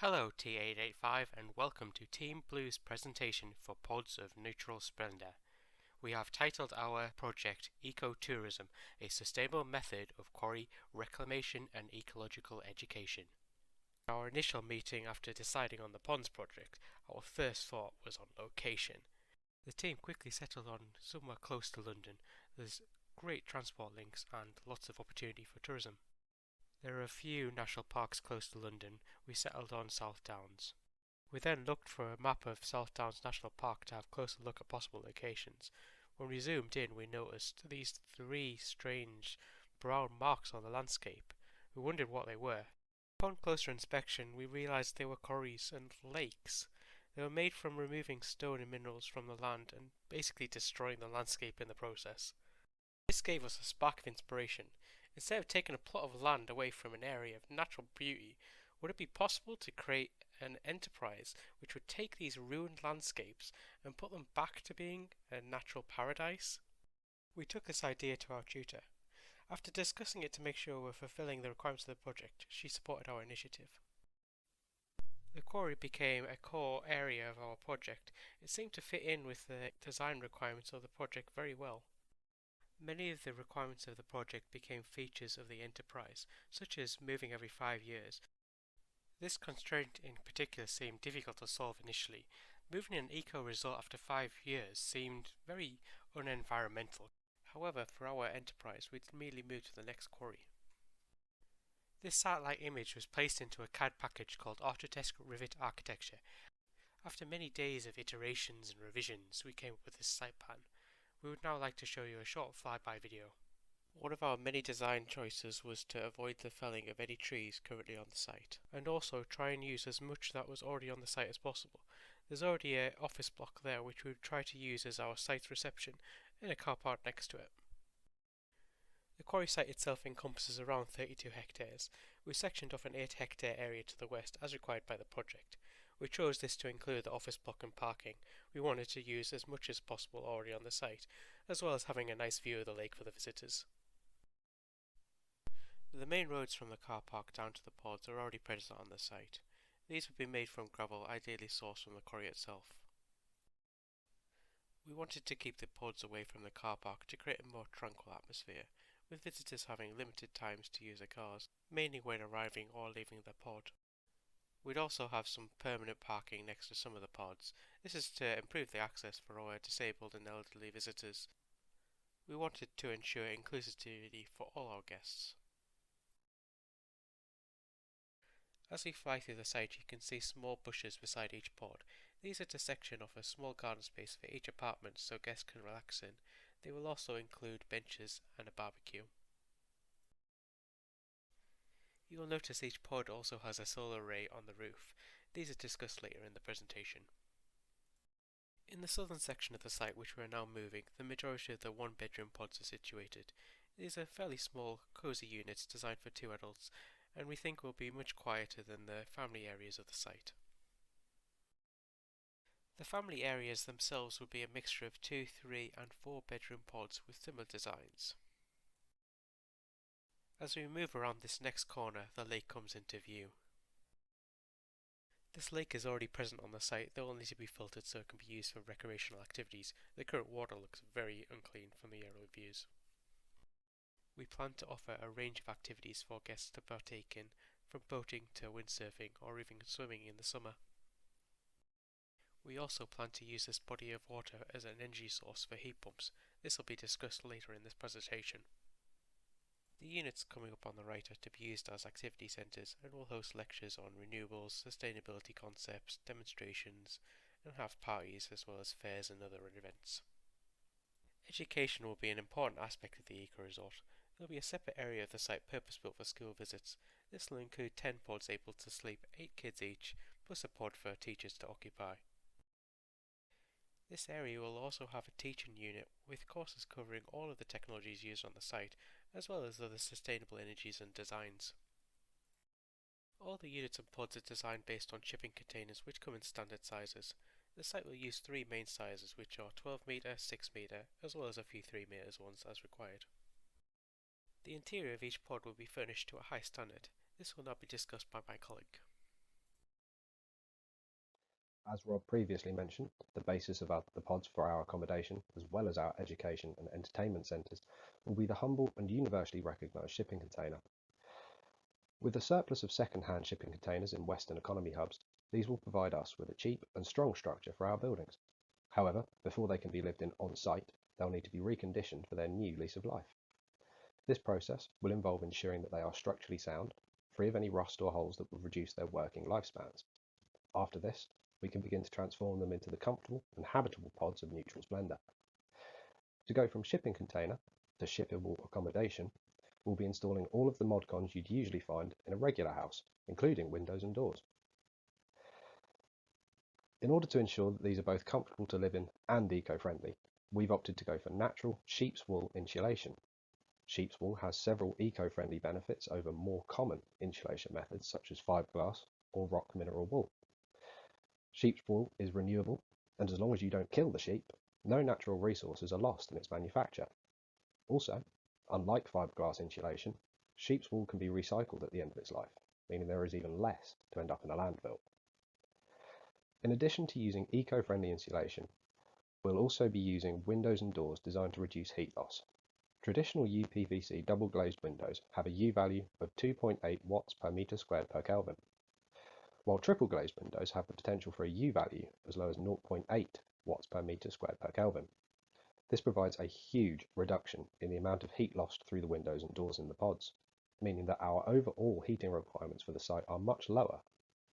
Hello T885 and welcome to Team Blue's presentation for Pods of Neutral Splendor. We have titled our project Ecotourism, a sustainable method of quarry reclamation and ecological education. Our initial meeting after deciding on the ponds project, our first thought was on location. The team quickly settled on somewhere close to London. There's great transport links and lots of opportunity for tourism. There are a few national parks close to London. We settled on South Downs. We then looked for a map of South Downs National Park to have a closer look at possible locations. When we zoomed in, we noticed these three strange brown marks on the landscape. We wondered what they were. Upon closer inspection, we realized they were quarries and lakes. They were made from removing stone and minerals from the land and basically destroying the landscape in the process. This gave us a spark of inspiration. Instead of taking a plot of land away from an area of natural beauty, would it be possible to create an enterprise which would take these ruined landscapes and put them back to being a natural paradise? We took this idea to our tutor. After discussing it to make sure we're fulfilling the requirements of the project, she supported our initiative. The quarry became a core area of our project. It seemed to fit in with the design requirements of the project very well. Many of the requirements of the project became features of the enterprise, such as moving every 5 years. This constraint in particular seemed difficult to solve initially. Moving an eco-resort after 5 years seemed very unenvironmental. However, for our enterprise, we'd immediately move to the next quarry. This satellite image was placed into a CAD package called Autodesk Rivet Architecture. After many days of iterations and revisions, we came up with this site plan. We would now like to show you a short flyby video. One of our many design choices was to avoid the felling of any trees currently on the site, and also try and use as much that was already on the site as possible. There's already an office block there which we would try to use as our site's reception and a car park next to it. The quarry site itself encompasses around 32 hectares. We sectioned off an 8-hectare area to the west as required by the project. We chose this to include the office block and parking. We wanted to use as much as possible already on the site, as well as having a nice view of the lake for the visitors. The main roads from the car park down to the pods are already present on the site. These would be made from gravel, ideally sourced from the quarry itself. We wanted to keep the pods away from the car park to create a more tranquil atmosphere, with visitors having limited times to use their cars, mainly when arriving or leaving their pod. We'd also have some permanent parking next to some of the pods. This is to improve the access for our disabled and elderly visitors. We wanted to ensure inclusivity for all our guests. As we fly through the site, you can see small bushes beside each pod. These are to section off a small garden space for each apartment so guests can relax in. They will also include benches and a barbecue. You will notice each pod also has a solar array on the roof. These are discussed later in the presentation. In the southern section of the site which we are now moving, the majority of the one-bedroom pods are situated. These are fairly small, cosy units designed for 2 adults, and we think will be much quieter than the family areas of the site. The family areas themselves will be a mixture of 2, 3 and 4 bedroom pods with similar designs. As we move around this next corner, the lake comes into view. This lake is already present on the site, though it will need to be filtered so it can be used for recreational activities. The current water looks very unclean from the aerial views. We plan to offer a range of activities for guests to partake in, from boating to windsurfing or even swimming in the summer. We also plan to use this body of water as an energy source for heat pumps. This will be discussed later in this presentation. The units coming up on the right are to be used as activity centres and will host lectures on renewables, sustainability concepts, demonstrations, and have parties as well as fairs and other events. Education will be an important aspect of the eco-resort. There will be a separate area of the site purpose-built for school visits. This will include 10 pods able to sleep 8 kids each, plus a pod for teachers to occupy. This area will also have a teaching unit with courses covering all of the technologies used on the site, as well as other sustainable energies and designs. All the units and pods are designed based on shipping containers which come in standard sizes. The site will use 3 main sizes which are 12 metre, 6 metre, as well as a few 3 metres ones as required. The interior of each pod will be furnished to a high standard. This will now be discussed by my colleague. As Rob previously mentioned, the basis of the pods for our accommodation, as well as our education and entertainment centres, will be the humble and universally recognised shipping container. With a surplus of second-hand shipping containers in Western economy hubs, these will provide us with a cheap and strong structure for our buildings. However, before they can be lived in on-site, they'll need to be reconditioned for their new lease of life. This process will involve ensuring that they are structurally sound, free of any rust or holes that would reduce their working lifespans. After this, we can begin to transform them into the comfortable and habitable pods of neutral splendour. To go from shipping container to shippable accommodation, we'll be installing all of the modcons you'd usually find in a regular house, including windows and doors. In order to ensure that these are both comfortable to live in and eco-friendly, we've opted to go for natural sheep's wool insulation. Sheep's wool has several eco-friendly benefits over more common insulation methods such as fiberglass or rock mineral wool. Sheep's wool is renewable, and as long as you don't kill the sheep, no natural resources are lost in its manufacture. Also, unlike fiberglass insulation, sheep's wool can be recycled at the end of its life, meaning there is even less to end up in a landfill. In addition to using eco-friendly insulation, we'll also be using windows and doors designed to reduce heat loss. Traditional UPVC double-glazed windows have a U value of 2.8 watts per meter squared per Kelvin, while triple-glazed windows have the potential for a U value as low as 0.8 watts per meter squared per Kelvin. This provides a huge reduction in the amount of heat lost through the windows and doors in the pods, meaning that our overall heating requirements for the site are much lower,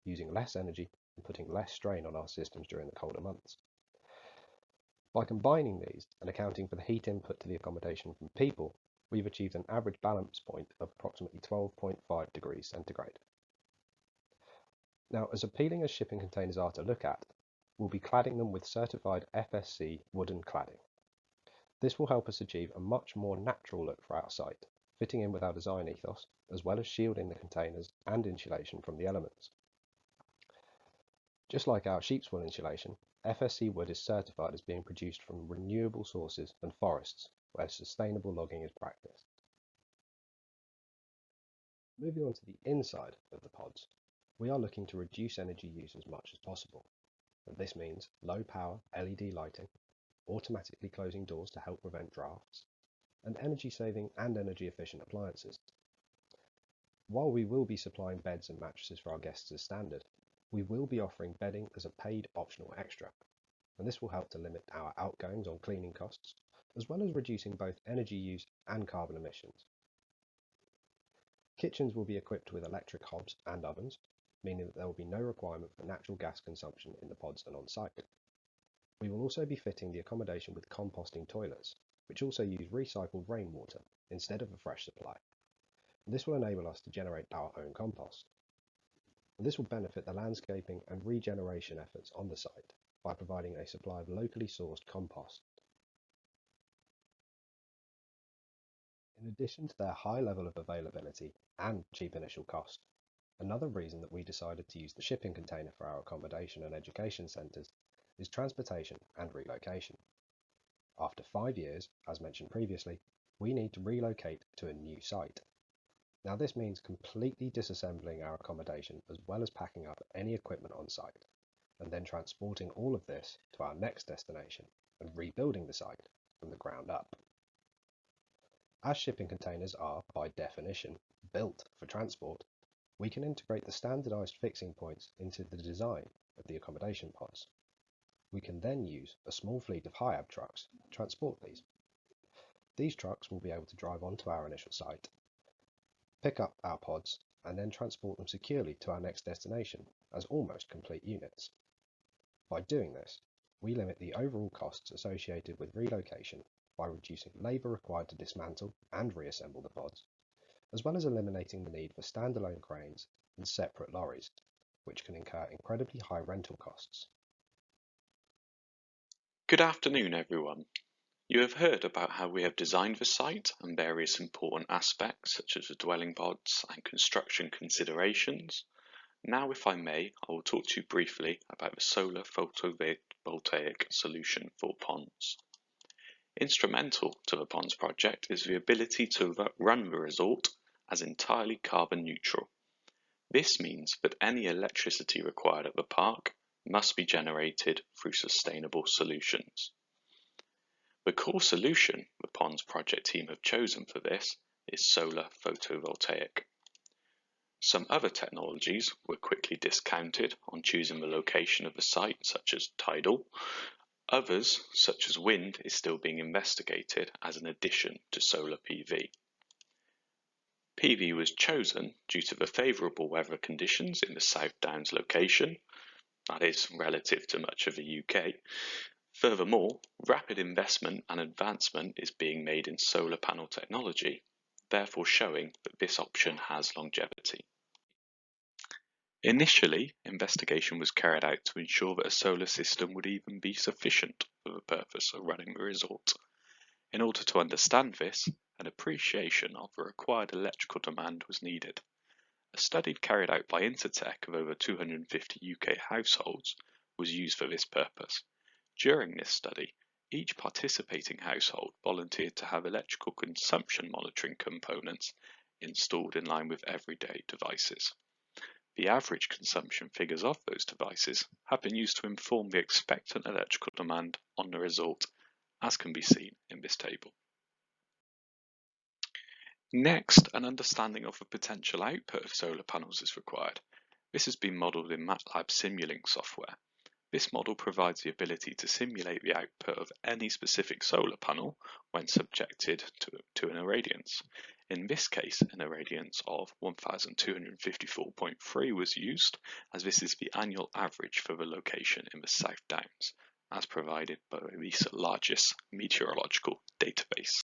using less energy and putting less strain on our systems during the colder months. By combining these and accounting for the heat input to the accommodation from people, we've achieved an average balance point of approximately 12.5 degrees centigrade. Now, as appealing as shipping containers are to look at, we'll be cladding them with certified FSC wooden cladding. This will help us achieve a much more natural look for our site, fitting in with our design ethos, as well as shielding the containers and insulation from the elements. Just like our sheep's wool insulation, FSC wood is certified as being produced from renewable sources and forests where sustainable logging is practiced. Moving on to the inside of the pods, we are looking to reduce energy use as much as possible. And this means low power LED lighting, automatically closing doors to help prevent drafts, and energy saving and energy efficient appliances. While we will be supplying beds and mattresses for our guests as standard, we will be offering bedding as a paid optional extra, and this will help to limit our outgoings on cleaning costs, as well as reducing both energy use and carbon emissions. Kitchens will be equipped with electric hobs and ovens, meaning that there will be no requirement for natural gas consumption in the pods and on site. We will also be fitting the accommodation with composting toilets, which also use recycled rainwater instead of a fresh supply. This will enable us to generate our own compost. This will benefit the landscaping and regeneration efforts on the site by providing a supply of locally sourced compost. In addition to their high level of availability and cheap initial cost, another reason that we decided to use the shipping container for our accommodation and education centres is transportation and relocation. After 5 years, as mentioned previously, we need to relocate to a new site. Now this means completely disassembling our accommodation as well as packing up any equipment on site, and then transporting all of this to our next destination and rebuilding the site from the ground up. As shipping containers are, by definition, built for transport, we can integrate the standardized fixing points into the design of the accommodation pods. We can then use a small fleet of HIAB trucks to transport these. These trucks will be able to drive onto our initial site, pick up our pods, and then transport them securely to our next destination as almost complete units. By doing this, we limit the overall costs associated with relocation by reducing labour required to dismantle and reassemble the pods, as well as eliminating the need for standalone cranes and separate lorries, which can incur incredibly high rental costs. Good afternoon, everyone. You have heard about how we have designed the site and various important aspects such as the dwelling pods and construction considerations. Now, if I may, I will talk to you briefly about the solar photovoltaic solution for ponds. Instrumental to the ponds project is the ability to run the resort as entirely carbon neutral. This means that any electricity required at the park must be generated through sustainable solutions. The core solution the Ponds project team have chosen for this is solar photovoltaic. Some other technologies were quickly discounted on choosing the location of the site, such as tidal. Others, such as wind, is still being investigated as an addition to solar PV. PV was chosen due to the favourable weather conditions in the South Downs location, that is, relative to much of the UK. Furthermore, rapid investment and advancement is being made in solar panel technology, therefore showing that this option has longevity. Initially, investigation was carried out to ensure that a solar system would even be sufficient for the purpose of running the resort. In order to understand this, an appreciation of the required electrical demand was needed. A study carried out by Intertek of over 250 UK households was used for this purpose. During this study, each participating household volunteered to have electrical consumption monitoring components installed in line with everyday devices. The average consumption figures of those devices have been used to inform the expectant electrical demand on the resort, as can be seen in this table. Next, an understanding of the potential output of solar panels is required. This has been modelled in MATLAB Simulink software. This model provides the ability to simulate the output of any specific solar panel when subjected to an irradiance. In this case, an irradiance of 1254.3 was used, as this is the annual average for the location in the South Downs, as provided by the largest meteorological database.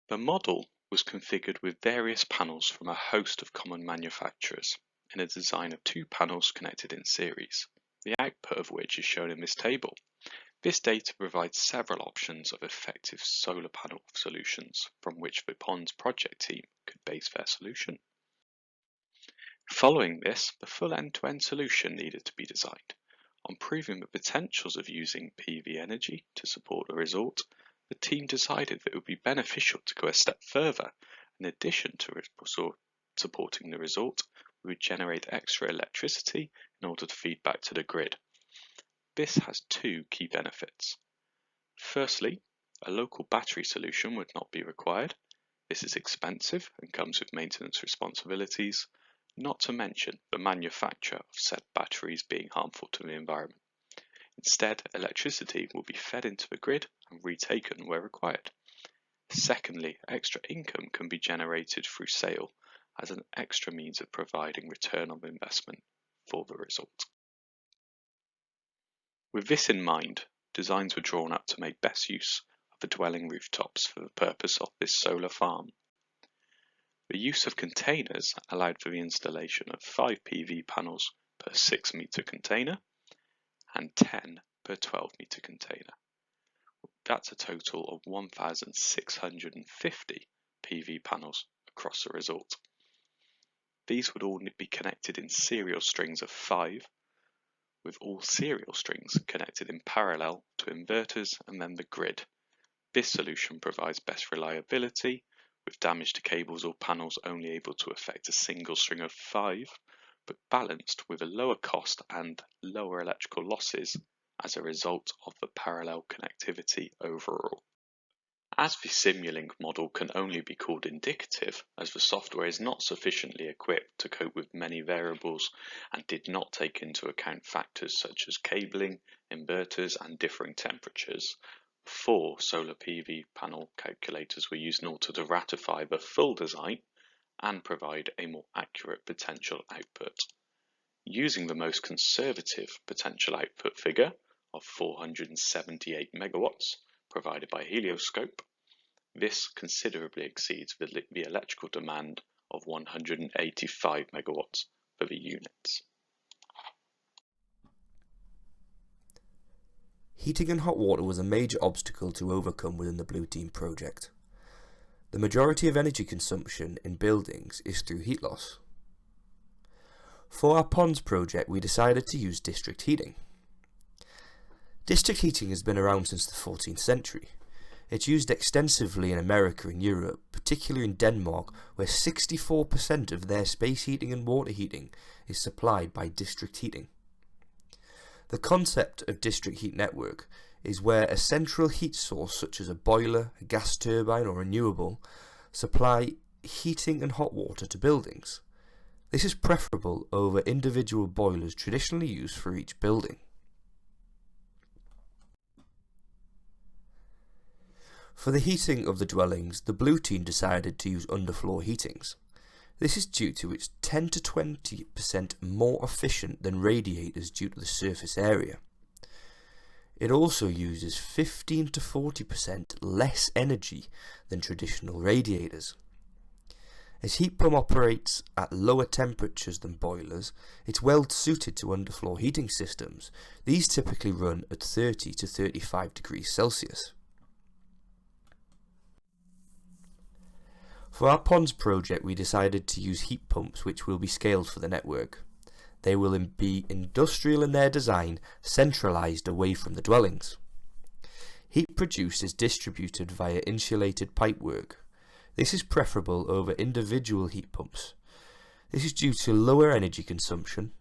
The model was configured with various panels from a host of common manufacturers in a design of 2 panels connected in series, the output of which is shown in this table. This data provides several options of effective solar panel solutions from which the Ponds project team could base their solution. Following this, the full end-to-end solution needed to be designed. On proving the potentials of using PV energy to support the resort, the team decided that it would be beneficial to go a step further. In addition to supporting the resort, we would generate extra electricity in order to feed back to the grid. This has 2 key benefits. Firstly, a local battery solution would not be required. This is expensive and comes with maintenance responsibilities, not to mention the manufacture of said batteries being harmful to the environment. Instead, electricity will be fed into the grid and retaken where required. Secondly, extra income can be generated through sale as an extra means of providing return on investment for the result. With this in mind, designs were drawn up to make best use of the dwelling rooftops for the purpose of this solar farm. The use of containers allowed for the installation of 5 PV panels per 6 metre container and 10 per 12 metre container. That's a total of 1,650 PV panels across the resort. These would all be connected in serial strings of 5, with all serial strings connected in parallel to inverters and then the grid. This solution provides best reliability, with damage to cables or panels only able to affect a single string of 5, but balanced with a lower cost and lower electrical losses as a result of the parallel connectivity overall. As the Simulink model can only be called indicative, as the software is not sufficiently equipped to cope with many variables and did not take into account factors such as cabling, inverters and differing temperatures, 4 solar PV panel calculators were used in order to ratify the full design and provide a more accurate potential output. Using the most conservative potential output figure of 478 megawatts provided by Helioscope, this considerably exceeds the electrical demand of 185 megawatts for the units. Heating and hot water was a major obstacle to overcome within the Blue Team project. The majority of energy consumption in buildings is through heat loss. For our Ponds project, we decided to use district heating. District heating has been around since the 14th century. It's used extensively in America and Europe, particularly in Denmark, where 64% of their space heating and water heating is supplied by district heating. The concept of district heat network is where a central heat source such as a boiler, a gas turbine or renewable supply heating and hot water to buildings. This is preferable over individual boilers traditionally used for each building. For the heating of the dwellings, the blue team decided to use underfloor heatings. This is due to its 10 to 20% more efficient than radiators due to the surface area. It also uses 15 to 40% less energy than traditional radiators. As heat pump operates at lower temperatures than boilers, it's well suited to underfloor heating systems. These typically run at 30 to 35 degrees Celsius. For our ponds project, we decided to use heat pumps which will be scaled for the network. They will be industrial in their design, centralised away from the dwellings. Heat produced is distributed via insulated pipework. This is preferable over individual heat pumps. This is due to lower energy consumption,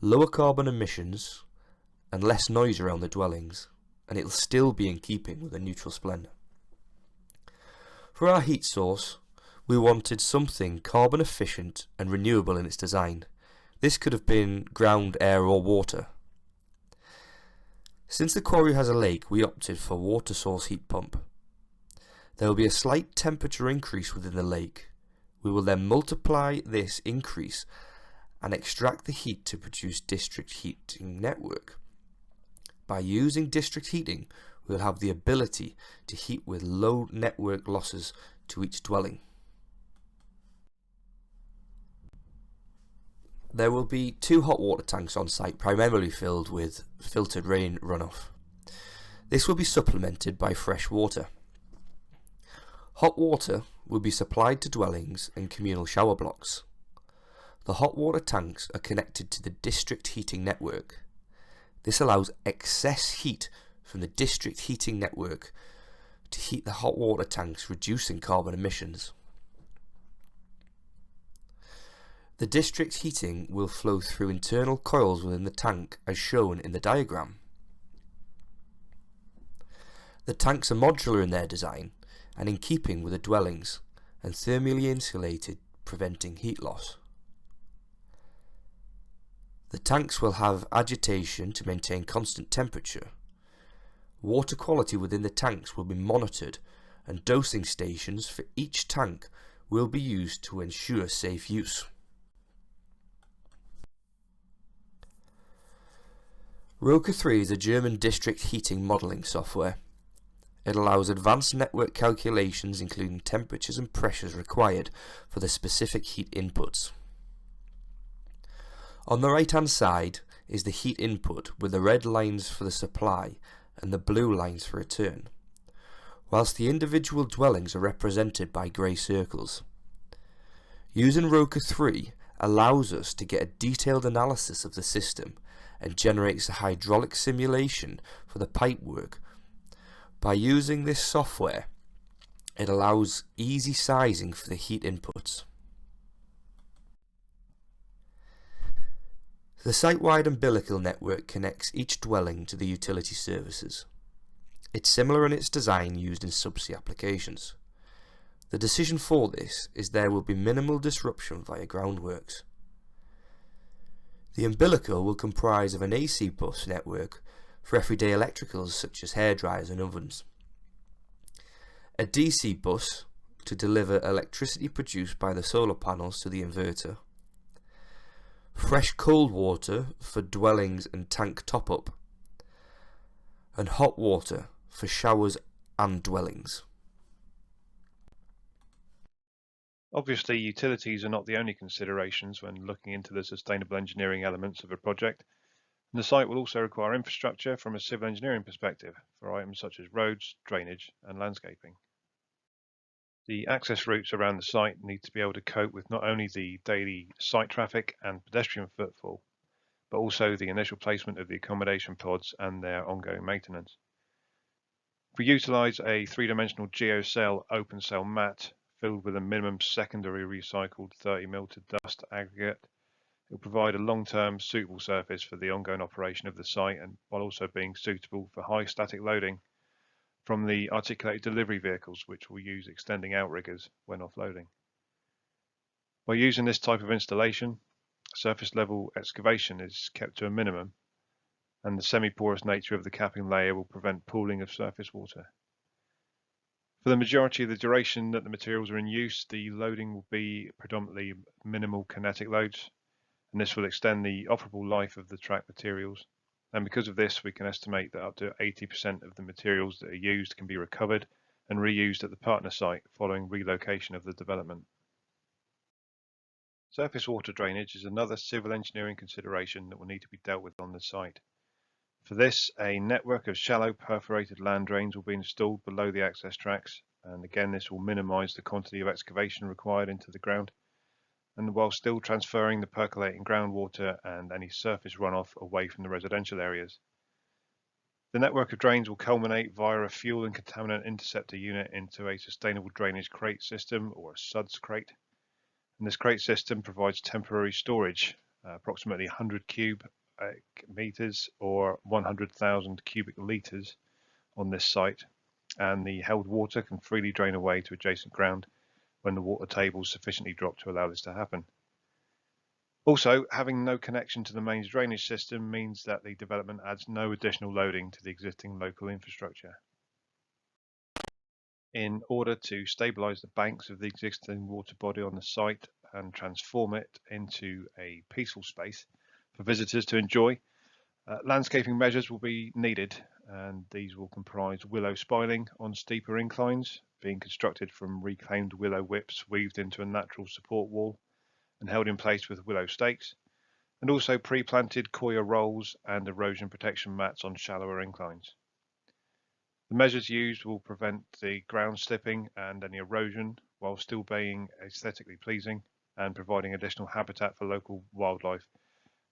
lower carbon emissions, and less noise around the dwellings, and it will still be in keeping with a neutral splendour. For our heat source, we wanted something carbon efficient and renewable in its design. This could have been ground, air or water. Since the quarry has a lake, we opted for water source heat pump. There will be a slight temperature increase within the lake. We will then multiply this increase and extract the heat to produce district heating network. By using district heating, we will have the ability to heat with low network losses to each dwelling. There will be 2 hot water tanks on site, primarily filled with filtered rain runoff. This will be supplemented by fresh water. Hot water will be supplied to dwellings and communal shower blocks. The hot water tanks are connected to the district heating network. This allows excess heat from the district heating network to heat the hot water tanks, reducing carbon emissions. The district heating will flow through internal coils within the tank as shown in the diagram. The tanks are modular in their design and in keeping with the dwellings and thermally insulated, preventing heat loss. The tanks will have agitation to maintain constant temperature. Water quality within the tanks will be monitored and dosing stations for each tank will be used to ensure safe use. Roker 3 is a German district heating modelling software. It allows advanced network calculations including temperatures and pressures required for the specific heat inputs. On the right hand side is the heat input with the red lines for the supply and the blue lines for return, whilst the individual dwellings are represented by grey circles. Using Roker 3 allows us to get a detailed analysis of the system and generates a hydraulic simulation for the pipework. By using this software, it allows easy sizing for the heat inputs. The site-wide umbilical network connects each dwelling to the utility services. It's similar in its design used in subsea applications. The decision for this is there will be minimal disruption via groundworks. The umbilical will comprise of an AC bus network for everyday electricals such as hairdryers and ovens, a DC bus to deliver electricity produced by the solar panels to the inverter, fresh cold water for dwellings and tank top-up, and hot water for showers and dwellings. Obviously, utilities are not the only considerations when looking into the sustainable engineering elements of a project, and the site will also require infrastructure from a civil engineering perspective for items such as roads, drainage and landscaping. The access routes around the site need to be able to cope with not only the daily site traffic and pedestrian footfall, but also the initial placement of the accommodation pods and their ongoing maintenance. If we utilise a three-dimensional geocell open cell mat filled with a minimum secondary recycled 30 mm to dust aggregate, It will provide a long-term suitable surface for the ongoing operation of the site, and while also being suitable for high static loading from the articulated delivery vehicles, which will use extending outriggers when offloading. By using this type of installation, surface level excavation is kept to a minimum, and the semi-porous nature of the capping layer will prevent pooling of surface water. For the majority of the duration that the materials are in use, the loading will be predominantly minimal kinetic loads, and this will extend the operable life of the track materials. And because of this, we can estimate that up to 80% of the materials that are used can be recovered and reused at the partner site following relocation of the development. Surface water drainage is another civil engineering consideration that will need to be dealt with on the site. For this, a network of shallow perforated land drains will be installed below the access tracks, and again this will minimise the quantity of excavation required into the ground, and while still transferring the percolating groundwater and any surface runoff away from the residential areas. The network of drains will culminate via a fuel and contaminant interceptor unit into a sustainable drainage crate system, or a SUDS crate. And this crate system provides temporary storage, approximately 100 cubic meters or 100,000 cubic litres on this site, and the held water can freely drain away to adjacent ground when the water tables sufficiently drop to allow this to happen. Also, having no connection to the mains drainage system means that the development adds no additional loading to the existing local infrastructure. In order to stabilise the banks of the existing water body on the site and transform it into a peaceful space for visitors to enjoy, landscaping measures will be needed, and these will comprise willow spiling on steeper inclines, being constructed from reclaimed willow whips weaved into a natural support wall and held in place with willow stakes, and also pre-planted coir rolls and erosion protection mats on shallower inclines. The measures used will prevent the ground slipping and any erosion while still being aesthetically pleasing and providing additional habitat for local wildlife.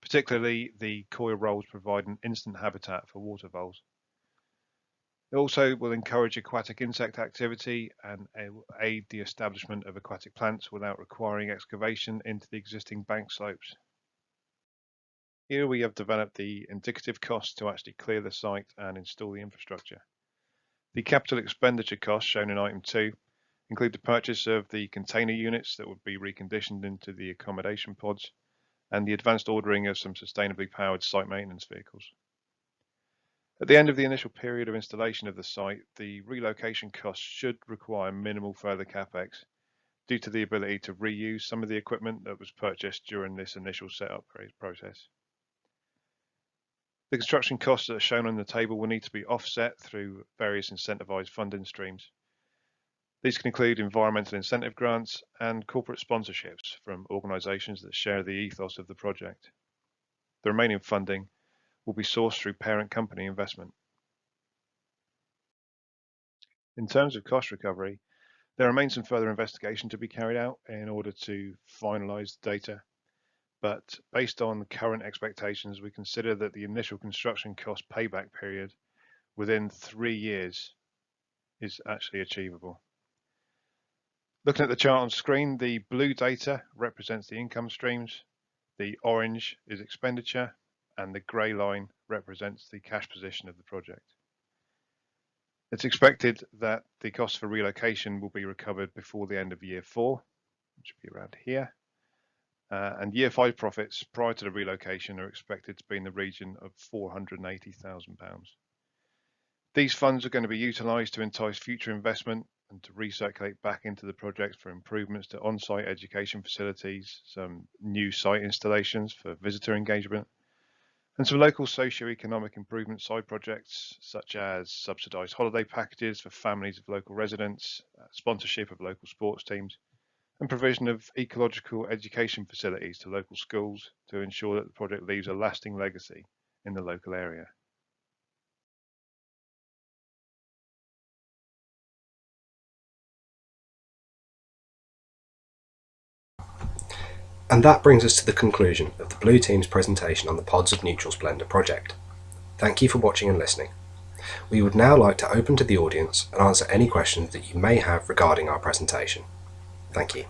Particularly, the coir rolls provide an instant habitat for water voles. It also will encourage aquatic insect activity and aid the establishment of aquatic plants without requiring excavation into the existing bank slopes. Here we have developed the indicative costs to actually clear the site and install the infrastructure. The capital expenditure costs shown in item 2 include the purchase of the container units that would be reconditioned into the accommodation pods and the advanced ordering of some sustainably powered site maintenance vehicles. At the end of the initial period of installation of the site, the relocation costs should require minimal further capex due to the ability to reuse some of the equipment that was purchased during this initial setup process. The construction costs that are shown on the table will need to be offset through various incentivised funding streams. These can include environmental incentive grants and corporate sponsorships from organisations that share the ethos of the project. The remaining funding will be sourced through parent company investment. In terms of cost recovery, there remains some further investigation to be carried out in order to finalise the data, but based on current expectations, we consider that the initial construction cost payback period within 3 years is actually achievable. Looking at the chart on screen, the blue data represents the income streams, the orange is expenditure, and the grey line represents the cash position of the project. It's expected that the cost for relocation will be recovered before the end of year 4, which will be around here, and year 5 profits prior to the relocation are expected to be in the region of £480,000. These funds are going to be utilised to entice future investment and to recirculate back into the project for improvements to on-site education facilities, some new site installations for visitor engagement, and some local socio-economic improvement side projects such as subsidised holiday packages for families of local residents, sponsorship of local sports teams, and provision of ecological education facilities to local schools to ensure that the project leaves a lasting legacy in the local area. And that brings us to the conclusion of the Blue Team's presentation on the Pods of Neutral Splendour project. Thank you for watching and listening. We would now like to open to the audience and answer any questions that you may have regarding our presentation. Thank you.